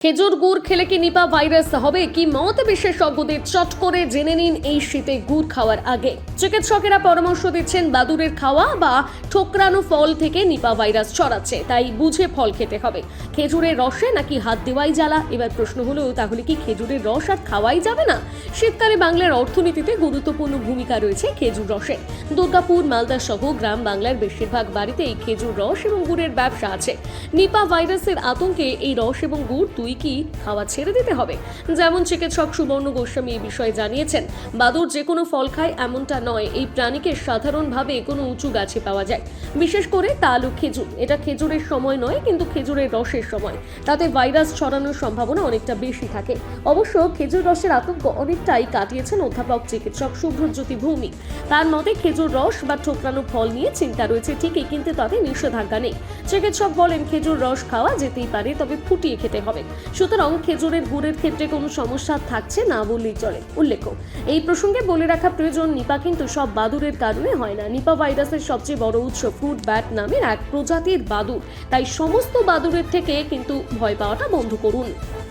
খেজুর গুড় খেলে কি নিপা ভাইরাস হবে কি মত বিশেষজ্ঞদের চট করে জেনে নিন এই শীতে গুড় খাওয়ার আগে। চিকিৎসকেরা পরামর্শ দিচ্ছেন বাদুড়ের খাওয়া বা ঠোকরানো ফল থেকে নিপা ভাইরাস ছড়াচ্ছে, তাই বুঝে ফল খেতে হবে। খেজুরের রসে নাকি হাত দেওয়াই জ্বালা। এবার প্রশ্ন হলো, তাহলে কি খেজুরের রস আর খাওয়াই যাবে না? শীতকালে বাংলার অর্থনীতিতে গুরুত্বপূর্ণ ভূমিকা রয়েছে খেজুর রসের। দুর্গাপুর, মালদা সহ গ্রাম বাংলার বেশিরভাগ বাড়িতেই খেজুর রস এবং গুড়ের ব্যবসা আছে। নিপা ভাইরাসের আতঙ্কে এই রস এবং গুড় কি খাওয়া ছেড়ে দিতে হবে? যেমন চিকিৎসক সুবর্ণ গোস্বামী এই বিষয়ে জানিয়েছেন, বাদুড় যে কোনো ফল খায় এমনটা নয়। এই প্রাণীকে সাধারণভাবে কোনো উঁচু গাছে পাওয়া যায়, বিশেষ করে তাল ও খেজুর। এটা খেজুরের সময় নয়, কিন্তু খেজুরের রসের সময়। তাতে ভাইরাস ছড়ানোর সম্ভাবনা অনেকটা বেশি থাকে। অবশ্য খেজুর রসের আতঙ্ক অনেকটাই কাটিয়েছেন অধ্যাপক চিকিৎসক শুভ্রজ্যোতি ভৌমিক। তার মতে, খেজুর রস বা ঠোকরানো ফল নিয়ে চিন্তা রয়েছে ঠিকই, কিন্তু তাতে নিষেধাজ্ঞা নেই। চিকিৎসক বলেন, খেজুর রস খাওয়া যেতেই পারে, তবে ফুটিয়ে খেতে হবে। সুতরাং খেজুরের গুড়ের ক্ষেত্রে কোনো সমস্যা থাকছে না বললেই চলে। উল্লেখ্য, এই প্রসঙ্গে বলে রাখা প্রয়োজন, নিপা কিন্তু সব বাদুড়ের কারণে হয় না। নিপা ভাইরাসের সবচেয়ে বড় উৎস ফ্রুট ব্যাট নামের এক প্রজাতির বাদুড়। তাই সমস্ত বাদুড়ের থেকে কিন্তু ভয় পাওয়াটা বন্ধ করুন।